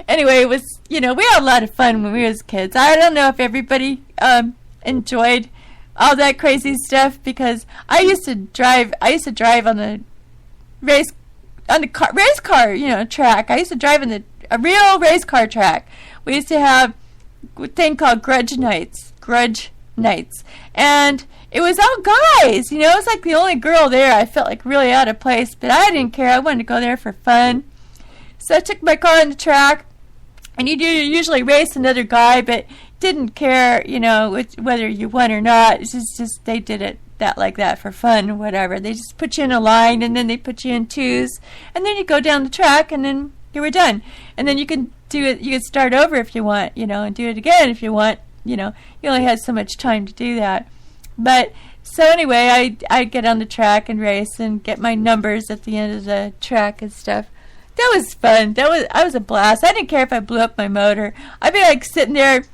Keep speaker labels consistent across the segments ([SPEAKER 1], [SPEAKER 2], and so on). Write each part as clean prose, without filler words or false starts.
[SPEAKER 1] anyway, it was, we had a lot of fun when we was kids. I don't know if everybody enjoyed all that crazy stuff, because I used to drive on the race car, track. I used to drive in a real race car track. We used to have a thing called grudge nights, and it was all guys. It was like the only girl there. I felt like really out of place, but I didn't care. I wanted to go there for fun. So I took my car on the track, and you usually race another guy, but didn't care, whether you won or not. It's just they did it like that for fun or whatever. They just put you in a line, and then they put you in twos, and then you go down the track, and then you were done. And then you can do it. You can start over if you want, and do it again if you want. You only had so much time to do that. But so anyway, I get on the track and race and get my numbers at the end of the track and stuff. That was fun. I was a blast. I didn't care if I blew up my motor. I'd be like sitting there,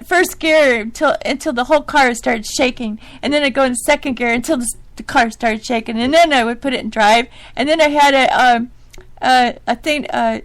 [SPEAKER 1] first gear until the whole car started shaking, and then I'd go in second gear until the car started shaking, and then I would put it in drive. And then I had a thing. I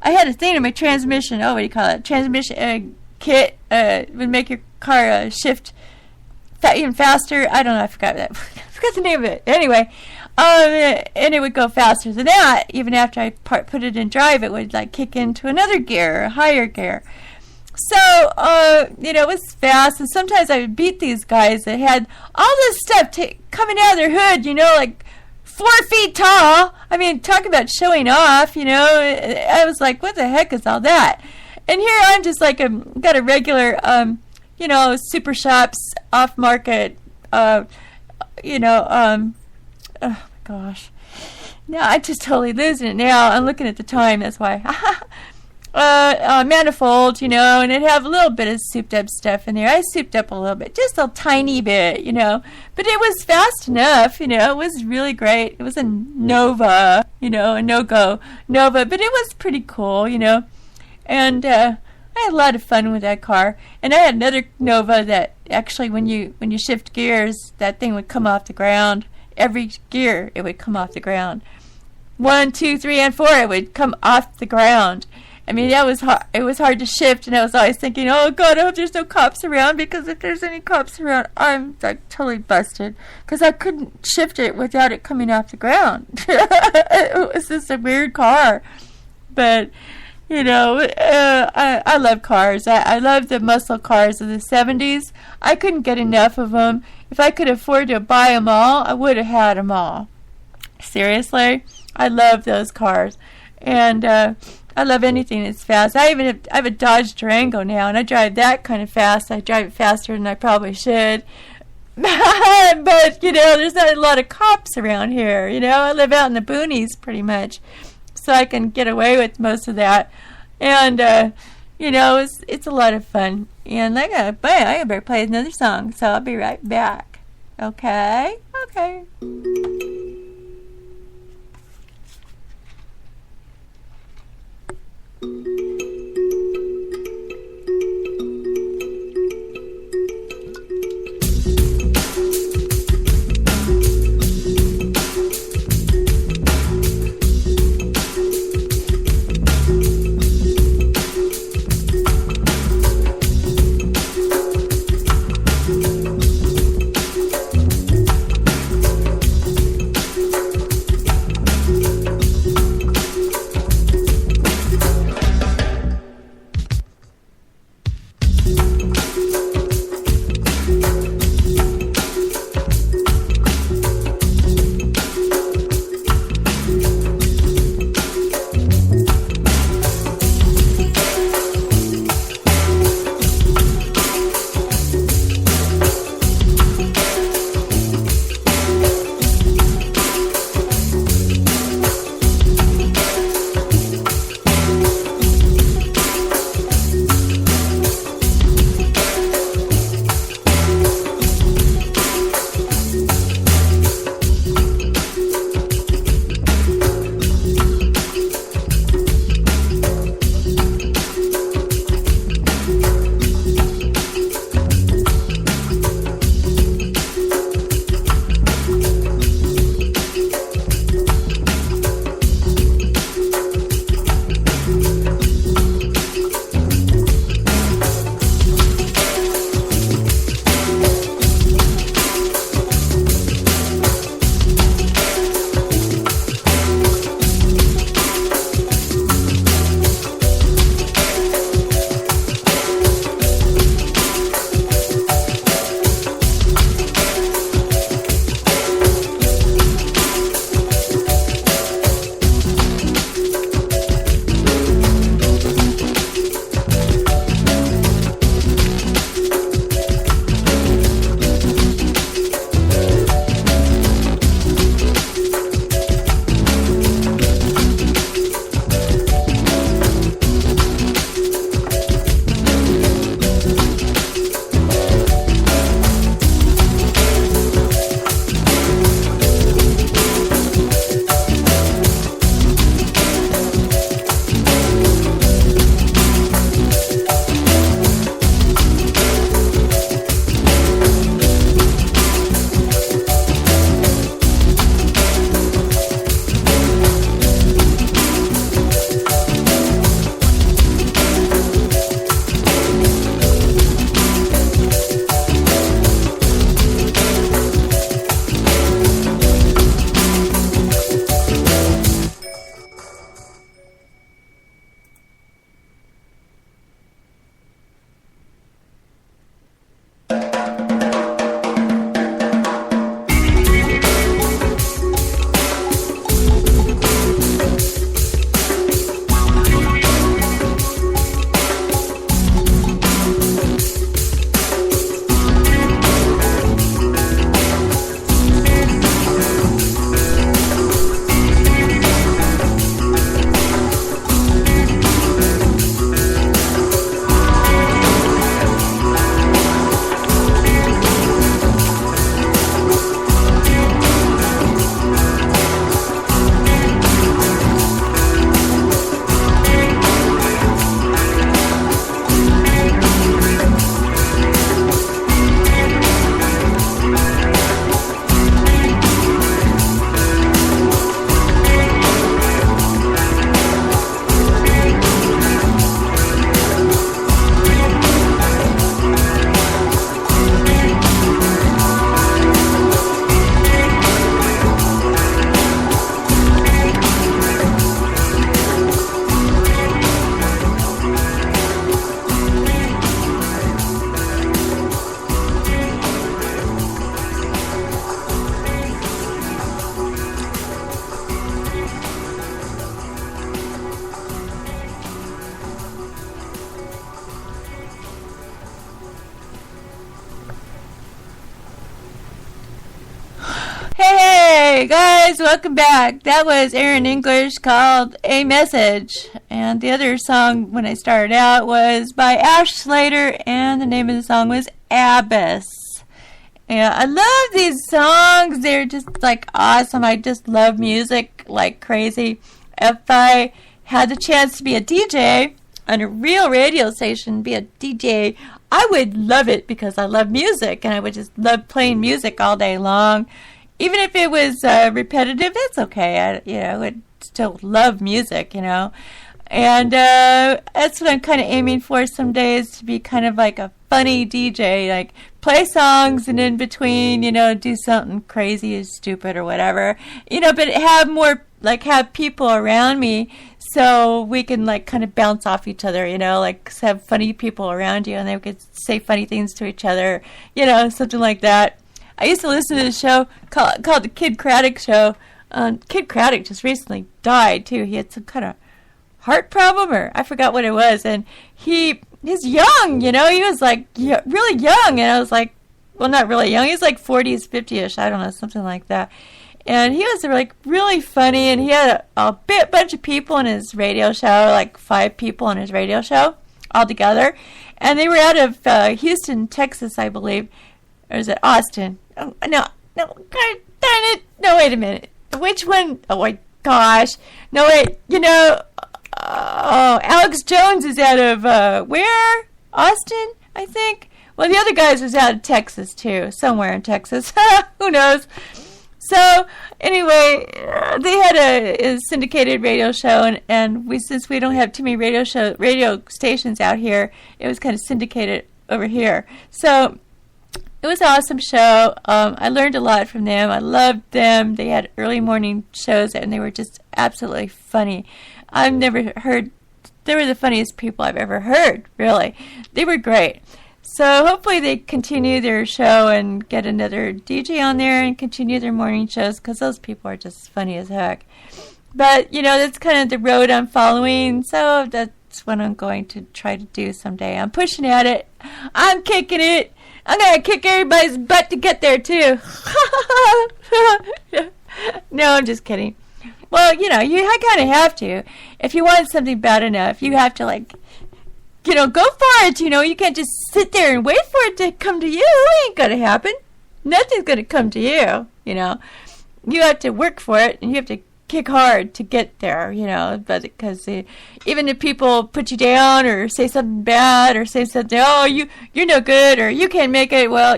[SPEAKER 1] had a thing in my transmission. Oh, what do you call it? Transmission kit would make your car shift even faster. I don't know. I forgot that. I forgot the name of it. Anyway, and it would go faster than that. Even after I put it in drive, it would like kick into another gear, a higher gear. So, it was fast, and sometimes I would beat these guys that had all this stuff coming out of their hood, like 4 feet tall. I mean, talk about showing off, I was like, what the heck is all that? And here I'm just like got a regular, Super Shops off-market, oh my gosh. Now I'm just totally losing it now. I'm looking at the time, that's why. Manifold, and it'd have a little bit of souped up stuff in there. I souped up a little bit, just a tiny bit, but it was fast enough, it was really great. It was a Nova, a no-go Nova, but it was pretty cool, and I had a lot of fun with that car. And I had another Nova that actually when you shift gears, that thing would come off the ground. Every gear it would come off the ground. 1, 2, 3, and 4 it would come off the ground. I mean, that was hard. It was hard to shift, and I was always thinking, oh God, I hope there's no cops around, because if there's any cops around, I'm like totally busted, because I couldn't shift it without it coming off the ground. It was just a weird car, but I love cars. I love the muscle cars of the 70s. I couldn't get enough of them. If I could afford to buy them all, I would have had them all. Seriously, I love those cars, and I love anything that's fast. I have a Dodge Durango now, and I drive that kind of fast. I drive it faster than I probably should. But, there's not a lot of cops around here. I live out in the boonies pretty much, so I can get away with most of that. And, it's a lot of fun. And I better play another song, so I'll be right back. Okay? Okay. Hey guys, welcome back. That was Aaron English called A Message. And the other song when I started out was by Ash Slater, and the name of the song was Abyss. Yeah, I love these songs. They're just like awesome. I just love music like crazy. If I had the chance to be a DJ on a real radio station, be a DJ, I would love it because I love music, and I would just love playing music all day long. Even if it was repetitive, it's okay. I would still love music, And that's what I'm kind of aiming for some days, to be kind of like a funny DJ, like play songs and in between, do something crazy or stupid or whatever, but have people around me so we can like kind of bounce off each other, like have funny people around you and they could say funny things to each other, something like that. I used to listen to a show called the Kid Craddock Show. Kid Craddock just recently died too. He had some kind of heart problem, or I forgot what it was, and he's young, he was like really young, and I was like, well, not really young, he's like 40s, 50ish, I don't know, something like that. And he was like really funny, and he had a bunch of people in his radio show, like 5 people in his radio show all together, and they were out of Houston, Texas, I believe, or is it Austin? Oh, no, God darn it, no, wait a minute, which one? Oh my gosh, no, wait, Alex Jones is out of, where? Austin, I think? Well, the other guys was out of Texas, too. Somewhere in Texas. Who knows? So, anyway, they had a syndicated radio show, and since we don't have too many radio stations out here, it was kind of syndicated over here. So, it was an awesome show. I learned a lot from them. I loved them. They had early morning shows, and they were just absolutely funny. I've never heard, they were the funniest people I've ever heard, really. They were great. So hopefully they continue their show and get another DJ on there and continue their morning shows, because those people are just funny as heck. But, that's kind of the road I'm following, so that's what I'm going to try to do someday. I'm pushing at it. I'm kicking it. I'm going to kick everybody's butt to get there, too. No, I'm just kidding. Well, you kind of have to. If you want something bad enough, you have to, go for it. You can't just sit there and wait for it to come to you. It ain't going to happen. Nothing's going to come to you, You have to work for it, and you have to kick hard to get there, but because even if people put you down or say something bad or say something, oh, you're no good or you can't make it, well,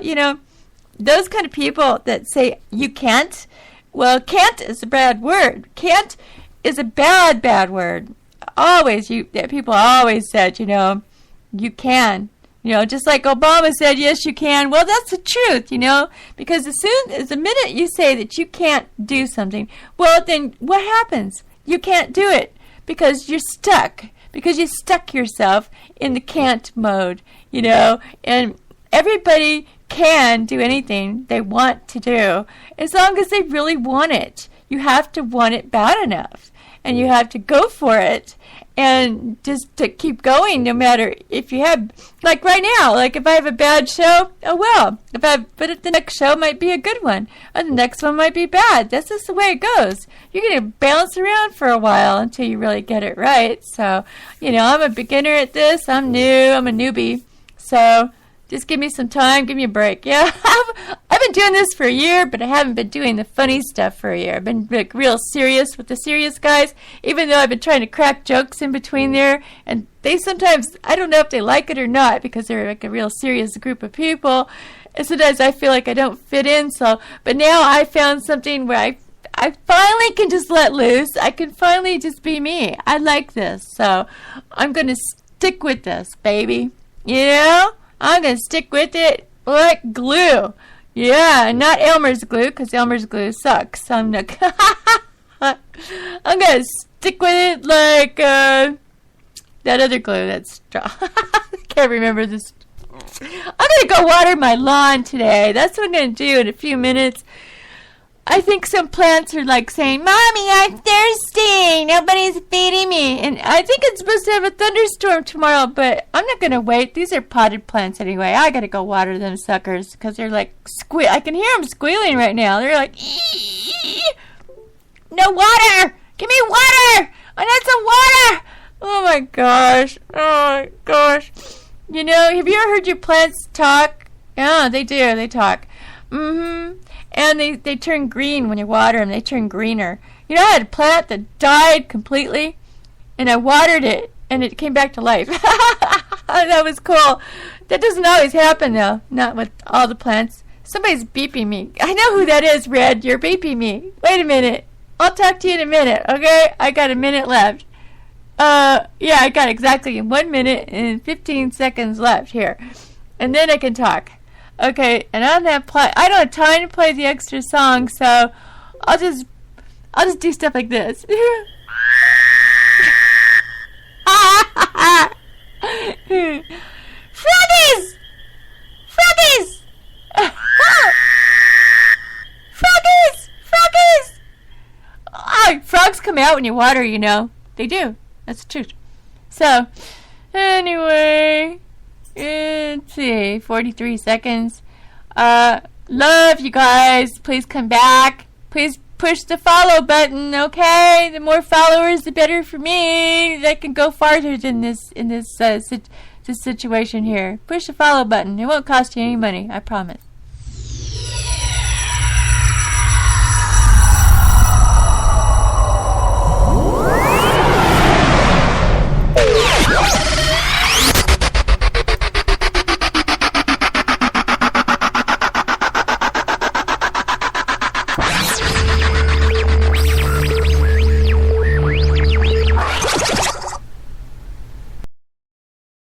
[SPEAKER 1] those kind of people that say you can't, well, can't is a bad word. Can't is a bad word. People always said, you can. Just like Obama said, yes, you can. Well, that's the truth, because the minute you say that you can't do something, well, then what happens? You can't do it because you're stuck, because you stuck yourself in the can't mode, and everybody can do anything they want to do as long as they really want it. You have to want it bad enough, and you have to go for it. And just to keep going, no matter if you have, like right now, like if I have a bad show, oh well. But the next show might be a good one, or the next one might be bad. That's just the way it goes. You're going to bounce around for a while until you really get it right. So, I'm a beginner at this. I'm new. I'm a newbie. So, just give me some time. Give me a break. Yeah, I've been doing this for a year, but I haven't been doing the funny stuff for a year. I've been real serious with the serious guys, even though I've been trying to crack jokes in between there. And they sometimes, I don't know if they like it or not, because they're like a real serious group of people. And sometimes I feel like I don't fit in. But now I found something where I finally can just let loose. I can finally just be me. I like this. So I'm going to stick with this, baby. I'm going to stick with it like glue. Yeah, not Elmer's glue, because Elmer's glue sucks. So I'm going to stick with it like that other glue that's strong. I can't remember this. I'm going to go water my lawn today. That's what I'm going to do in a few minutes. I think some plants are like saying, Mommy, I'm thirsty. Nobody's feeding me. And I think it's supposed to have a thunderstorm tomorrow, but I'm not going to wait. These are potted plants anyway. I got to go water them suckers because they're like I can hear them squealing right now. They're like, ee! No water. Give me water. I need some water. Oh, my gosh. Oh, my gosh. You know, have you ever heard your plants talk? Yeah, they do. They talk. Mm-hmm. And they turn green when you water them. They turn greener. You know, I had a plant that died completely, and I watered it, and it came back to life. That was cool. That doesn't always happen, though. Not with all the plants. Somebody's beeping me. I know who that is, Red. You're beeping me. Wait a minute. I'll talk to you in a minute, okay? I got a minute left. Yeah, I got exactly 1 minute and 15 seconds left here. And then I can talk. Okay, and I don't have time to play the extra song, so I'll just do stuff like this. Froggies! Froggies! Froggies! Froggies! Oh, frogs come out when you water, you know. They do. That's the truth. So, anyway, let's see, 43 seconds. Love you guys. Please come back. Please push the follow button, okay? The more followers, the better for me. That can go farther than this in this situation here. Push the follow button. It won't cost you any money, I promise.